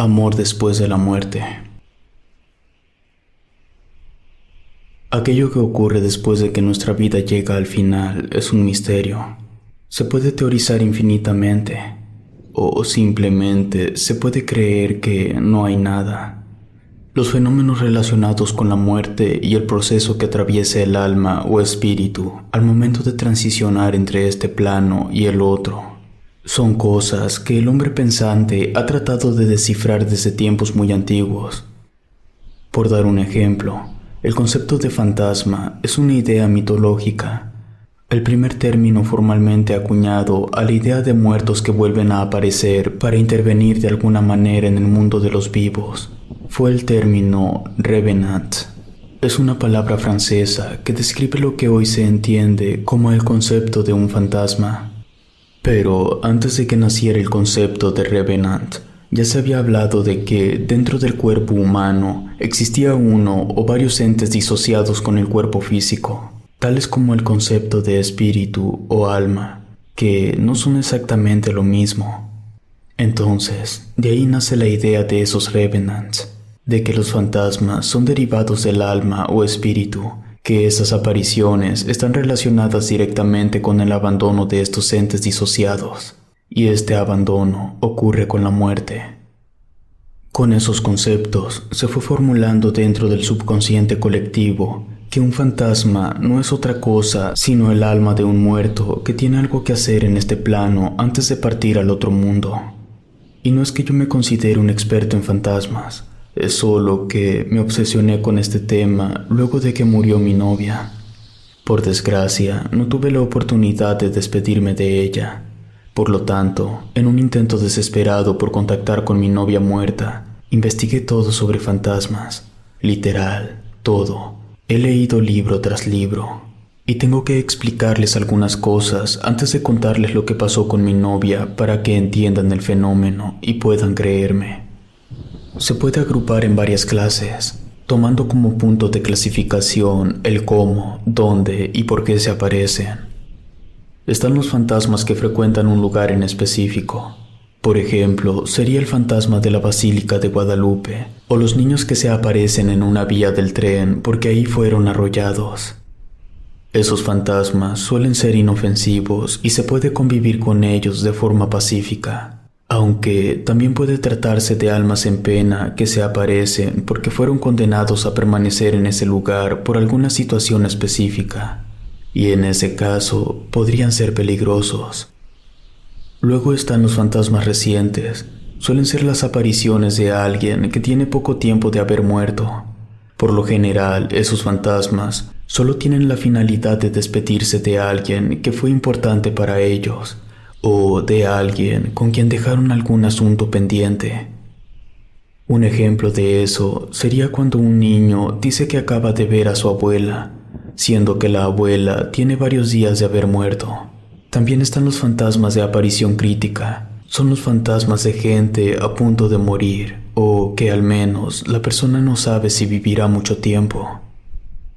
Amor después de la muerte. Aquello que ocurre después de que nuestra vida llega al final es un misterio. Se puede teorizar infinitamente, o simplemente se puede creer que no hay nada. Los fenómenos relacionados con la muerte y el proceso que atraviesa el alma o espíritu al momento de transicionar entre este plano y el otro son cosas que el hombre pensante ha tratado de descifrar desde tiempos muy antiguos. Por dar un ejemplo, el concepto de fantasma es una idea mitológica, el primer término formalmente acuñado a la idea de muertos que vuelven a aparecer para intervenir de alguna manera en el mundo de los vivos. Fue el término revenant. Es una palabra francesa que describe lo que hoy se entiende como el concepto de un fantasma. Pero antes de que naciera el concepto de revenant, ya se había hablado de que dentro del cuerpo humano existía uno o varios entes disociados con el cuerpo físico, tales como el concepto de espíritu o alma, que no son exactamente lo mismo. Entonces, de ahí nace la idea de esos revenants, de que los fantasmas son derivados del alma o espíritu, que esas apariciones están relacionadas directamente con el abandono de estos entes disociados, y este abandono ocurre con la muerte. Con esos conceptos se fue formulando dentro del subconsciente colectivo que un fantasma no es otra cosa sino el alma de un muerto que tiene algo que hacer en este plano antes de partir al otro mundo. Y no es que yo me considere un experto en fantasmas, es solo que me obsesioné con este tema luego de que murió mi novia. Por desgracia, no tuve la oportunidad de despedirme de ella. Por lo tanto, en un intento desesperado por contactar con mi novia muerta, investigué todo sobre fantasmas. Literal, todo. He leído libro tras libro. Y tengo que explicarles algunas cosas antes de contarles lo que pasó con mi novia para que entiendan el fenómeno y puedan creerme. Se puede agrupar en varias clases, tomando como punto de clasificación el cómo, dónde y por qué se aparecen. Están los fantasmas que frecuentan un lugar en específico. Por ejemplo, sería el fantasma de la Basílica de Guadalupe, o los niños que se aparecen en una vía del tren porque ahí fueron arrollados. Esos fantasmas suelen ser inofensivos y se puede convivir con ellos de forma pacífica. Aunque también puede tratarse de almas en pena que se aparecen porque fueron condenados a permanecer en ese lugar por alguna situación específica, y en ese caso podrían ser peligrosos. Luego están los fantasmas recientes, suelen ser las apariciones de alguien que tiene poco tiempo de haber muerto. Por lo general, esos fantasmas solo tienen la finalidad de despedirse de alguien que fue importante para ellos, o de alguien con quien dejaron algún asunto pendiente. Un ejemplo de eso sería cuando un niño dice que acaba de ver a su abuela, siendo que la abuela tiene varios días de haber muerto. También están los fantasmas de aparición crítica. Son los fantasmas de gente a punto de morir, o que al menos la persona no sabe si vivirá mucho tiempo.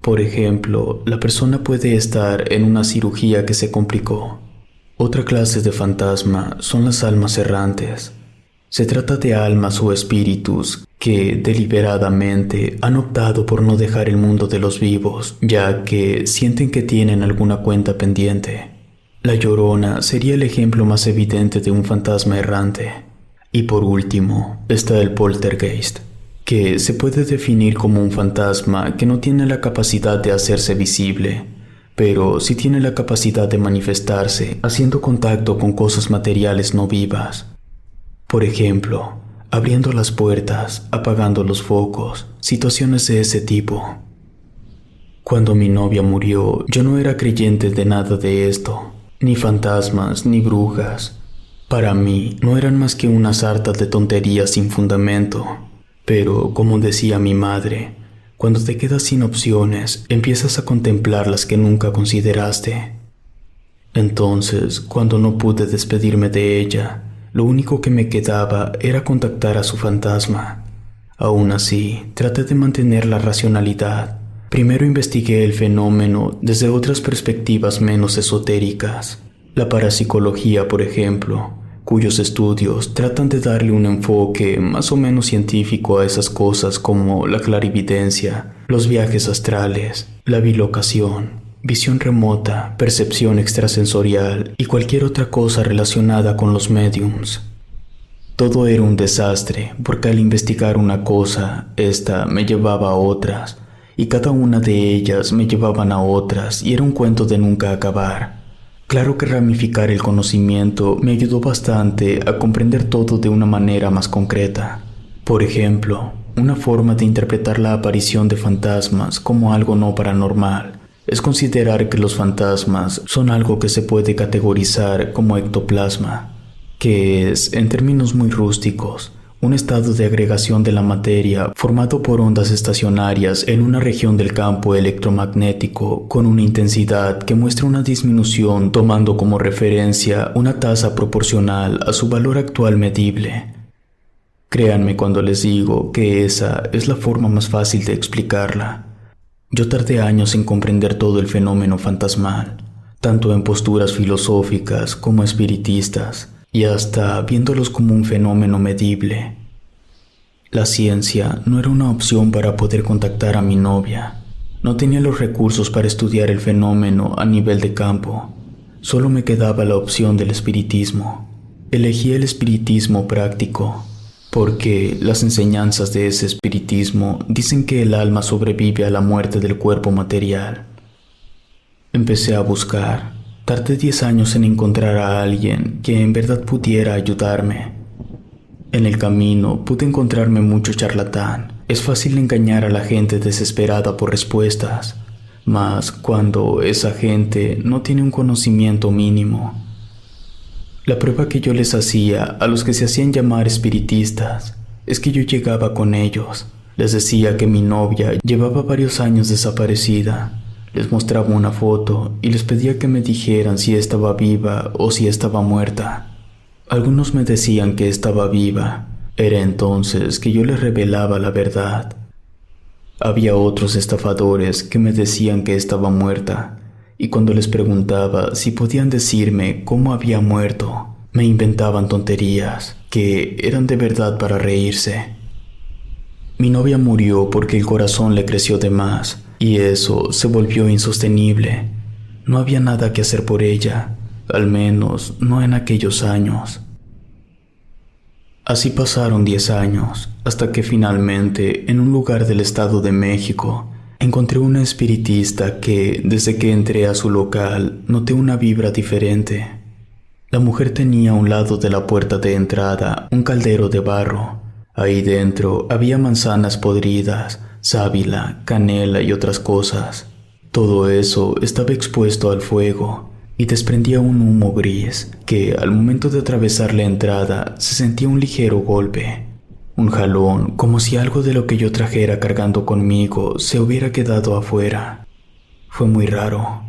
Por ejemplo, la persona puede estar en una cirugía que se complicó. Otra clase de fantasma son las almas errantes. Se trata de almas o espíritus que deliberadamente han optado por no dejar el mundo de los vivos, ya que sienten que tienen alguna cuenta pendiente. La Llorona sería el ejemplo más evidente de un fantasma errante. Y por último, está el poltergeist, que se puede definir como un fantasma que no tiene la capacidad de hacerse visible, pero sí tiene la capacidad de manifestarse haciendo contacto con cosas materiales no vivas. Por ejemplo, abriendo las puertas, apagando los focos, situaciones de ese tipo. Cuando mi novia murió, yo no era creyente de nada de esto, ni fantasmas, ni brujas. Para mí no eran más que una sarta de tonterías sin fundamento. Pero, como decía mi madre, cuando te quedas sin opciones, empiezas a contemplar las que nunca consideraste. Entonces, cuando no pude despedirme de ella, lo único que me quedaba era contactar a su fantasma. Aún así, traté de mantener la racionalidad. Primero investigué el fenómeno desde otras perspectivas menos esotéricas. La parapsicología, por ejemplo, cuyos estudios tratan de darle un enfoque más o menos científico a esas cosas como la clarividencia, los viajes astrales, la bilocación, visión remota, percepción extrasensorial y cualquier otra cosa relacionada con los médiums. Todo era un desastre, porque al investigar una cosa, esta me llevaba a otras, y cada una de ellas me llevaban a otras, y era un cuento de nunca acabar. Claro que ramificar el conocimiento me ayudó bastante a comprender todo de una manera más concreta. Por ejemplo, una forma de interpretar la aparición de fantasmas como algo no paranormal es considerar que los fantasmas son algo que se puede categorizar como ectoplasma, que es, en términos muy rústicos, un estado de agregación de la materia formado por ondas estacionarias en una región del campo electromagnético con una intensidad que muestra una disminución tomando como referencia una tasa proporcional a su valor actual medible. Créanme cuando les digo que esa es la forma más fácil de explicarla. Yo tardé años en comprender todo el fenómeno fantasmal, tanto en posturas filosóficas como espiritistas, y hasta viéndolos como un fenómeno medible. La ciencia no era una opción para poder contactar a mi novia. No tenía los recursos para estudiar el fenómeno a nivel de campo. Solo me quedaba la opción del espiritismo. Elegí el espiritismo práctico, porque las enseñanzas de ese espiritismo dicen que el alma sobrevive a la muerte del cuerpo material. Empecé a buscar. Tardé 10 años en encontrar a alguien que en verdad pudiera ayudarme. En el camino pude encontrarme mucho charlatán. Es fácil engañar a la gente desesperada por respuestas, más cuando esa gente no tiene un conocimiento mínimo. La prueba que yo les hacía a los que se hacían llamar espiritistas es que yo llegaba con ellos. Les decía que mi novia llevaba varios años desaparecida. Les mostraba una foto y les pedía que me dijeran si estaba viva o si estaba muerta. Algunos me decían que estaba viva. Era entonces que yo les revelaba la verdad. Había otros estafadores que me decían que estaba muerta, y cuando les preguntaba si podían decirme cómo había muerto, me inventaban tonterías que eran de verdad para reírse. Mi novia murió porque el corazón le creció de más, y eso se volvió insostenible. No había nada que hacer por ella, al menos no en aquellos años. Así pasaron 10 años, hasta que finalmente, en un lugar del Estado de México, encontré una espiritista que, desde que entré a su local, noté una vibra diferente. La mujer tenía a un lado de la puerta de entrada un caldero de barro. Ahí dentro había manzanas podridas, sábila, canela y otras cosas. Todo eso estaba expuesto al fuego y desprendía un humo gris que, al momento de atravesar la entrada, se sentía un ligero golpe, un jalón, como si algo de lo que yo trajera cargando conmigo se hubiera quedado afuera. Fue muy raro.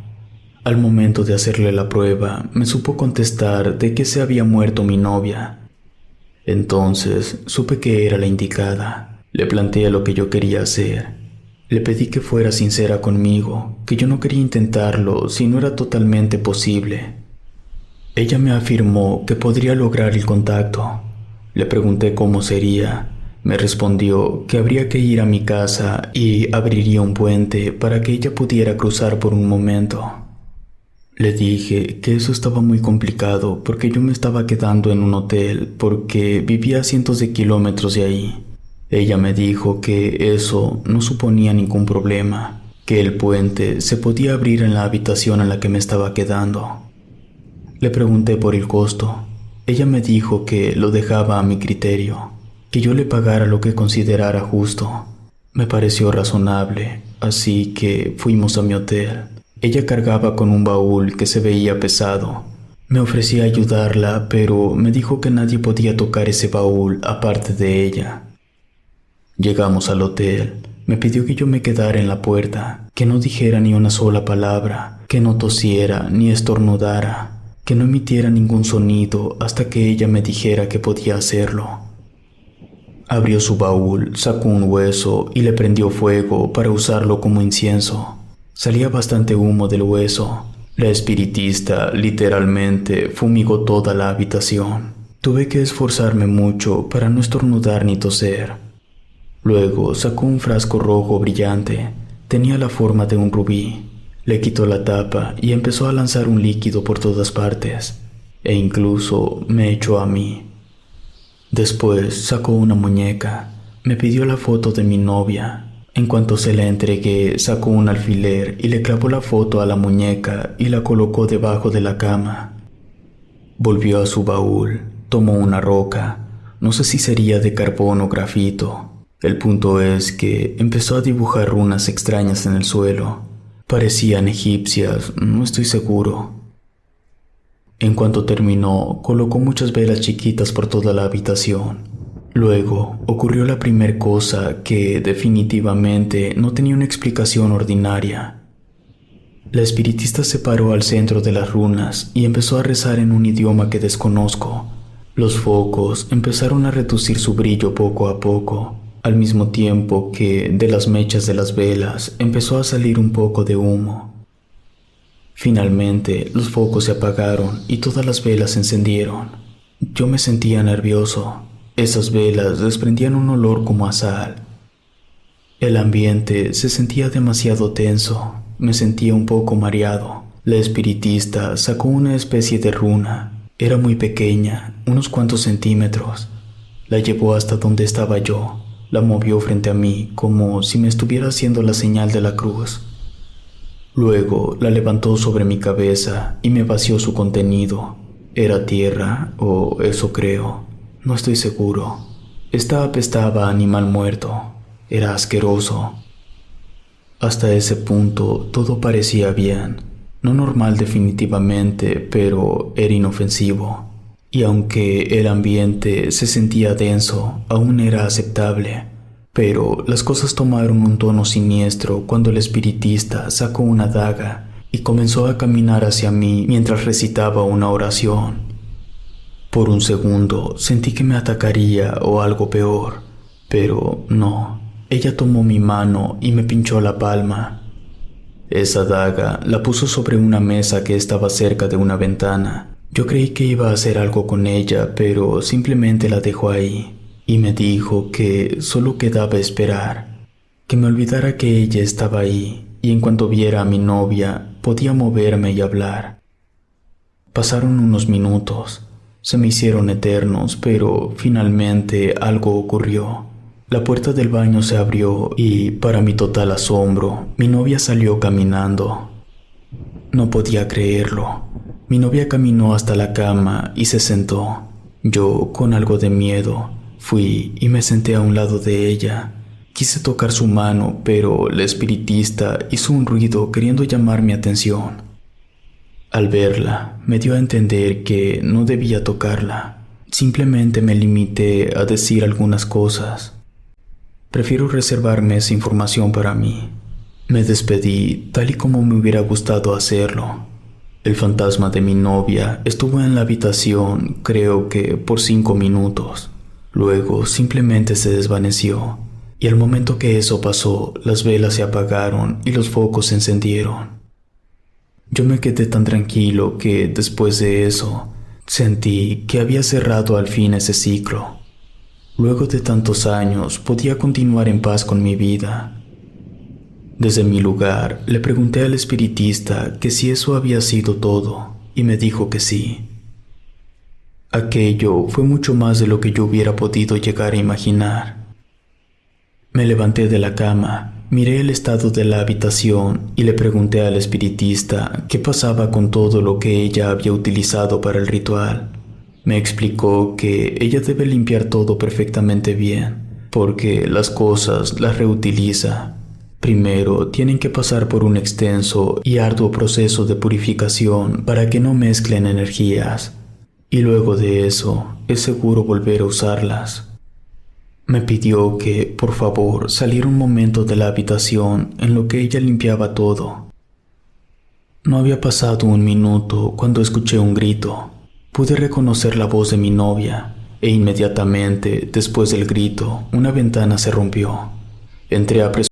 Al momento de hacerle la prueba, me supo contestar de que se había muerto mi novia. Entonces supe que era la indicada. Le planteé lo que yo quería hacer. Le pedí que fuera sincera conmigo, que yo no quería intentarlo si no era totalmente posible. Ella me afirmó que podría lograr el contacto. Le pregunté cómo sería. Me respondió que habría que ir a mi casa y abriría un puente para que ella pudiera cruzar por un momento. Le dije que eso estaba muy complicado porque yo me estaba quedando en un hotel porque vivía a cientos de kilómetros de ahí. Ella me dijo que eso no suponía ningún problema, que el puente se podía abrir en la habitación en la que me estaba quedando. Le pregunté por el costo. Ella me dijo que lo dejaba a mi criterio, que yo le pagara lo que considerara justo. Me pareció razonable, así que fuimos a mi hotel. Ella cargaba con un baúl que se veía pesado. Me ofrecí a ayudarla, pero me dijo que nadie podía tocar ese baúl aparte de ella. Llegamos al hotel. Me pidió que yo me quedara en la puerta, que no dijera ni una sola palabra, que no tosiera ni estornudara, que no emitiera ningún sonido hasta que ella me dijera que podía hacerlo. Abrió su baúl, sacó un hueso y le prendió fuego para usarlo como incienso. Salía bastante humo del hueso. La espiritista literalmente fumigó toda la habitación. Tuve que esforzarme mucho para no estornudar ni toser. Luego sacó un frasco rojo brillante. Tenía la forma de un rubí. Le quitó la tapa y empezó a lanzar un líquido por todas partes, e incluso me echó a mí. Después sacó una muñeca. Me pidió la foto de mi novia. En cuanto se la entregué, sacó un alfiler y le clavó la foto a la muñeca y la colocó debajo de la cama. Volvió a su baúl, tomó una roca, no sé si sería de carbón o grafito. El punto es que empezó a dibujar runas extrañas en el suelo. Parecían egipcias, no estoy seguro. En cuanto terminó, colocó muchas velas chiquitas por toda la habitación. Luego ocurrió la primer cosa que definitivamente no tenía una explicación ordinaria. La espiritista se paró al centro de las runas y empezó a rezar en un idioma que desconozco. Los focos empezaron a reducir su brillo poco a poco, al mismo tiempo que de las mechas de las velas empezó a salir un poco de humo. Finalmente, los focos se apagaron y todas las velas se encendieron. Yo me sentía nervioso. Esas velas desprendían un olor como a sal. El ambiente se sentía demasiado tenso. Me sentía un poco mareado. La espiritista sacó una especie de runa. Era muy pequeña, unos cuantos centímetros. La llevó hasta donde estaba yo. La movió frente a mí, como si me estuviera haciendo la señal de la cruz. Luego la levantó sobre mi cabeza y me vació su contenido. Era tierra, o eso creo. No estoy seguro. Esta apestaba a animal muerto. Era asqueroso. Hasta ese punto todo parecía bien. No normal definitivamente, pero era inofensivo. Y aunque el ambiente se sentía denso, aún era aceptable. Pero las cosas tomaron un tono siniestro cuando el espiritista sacó una daga y comenzó a caminar hacia mí mientras recitaba una oración. Por un segundo sentí que me atacaría o algo peor, pero no. Ella tomó mi mano y me pinchó la palma. Esa daga la puso sobre una mesa que estaba cerca de una ventana. Yo creí que iba a hacer algo con ella, pero simplemente la dejó ahí y me dijo que solo quedaba esperar, que me olvidara que ella estaba ahí y en cuanto viera a mi novia podía moverme y hablar. Pasaron unos minutos, se me hicieron eternos, pero finalmente algo ocurrió. La puerta del baño se abrió y, para mi total asombro, mi novia salió caminando. No podía creerlo. Mi novia caminó hasta la cama y se sentó. Yo, con algo de miedo, fui y me senté a un lado de ella. Quise tocar su mano, pero la espiritista hizo un ruido queriendo llamar mi atención. Al verla, me dio a entender que no debía tocarla. Simplemente me limité a decir algunas cosas. Prefiero reservarme esa información para mí. Me despedí tal y como me hubiera gustado hacerlo. El fantasma de mi novia estuvo en la habitación, creo que por 5 minutos. Luego simplemente se desvaneció, y al momento que eso pasó, las velas se apagaron y los focos se encendieron. Yo me quedé tan tranquilo que después de eso, sentí que había cerrado al fin ese ciclo. Luego de tantos años, podía continuar en paz con mi vida. Desde mi lugar, le pregunté al espiritista que si eso había sido todo, y me dijo que sí. Aquello fue mucho más de lo que yo hubiera podido llegar a imaginar. Me levanté de la cama, miré el estado de la habitación y le pregunté al espiritista qué pasaba con todo lo que ella había utilizado para el ritual. Me explicó que ella debe limpiar todo perfectamente bien, porque las cosas las reutiliza. Primero tienen que pasar por un extenso y arduo proceso de purificación para que no mezclen energías, y luego de eso es seguro volver a usarlas. Me pidió que, por favor, saliera un momento de la habitación en lo que ella limpiaba todo. No había pasado un minuto cuando escuché un grito. Pude reconocer la voz de mi novia, e inmediatamente, después del grito, una ventana se rompió. Entré apresuradamente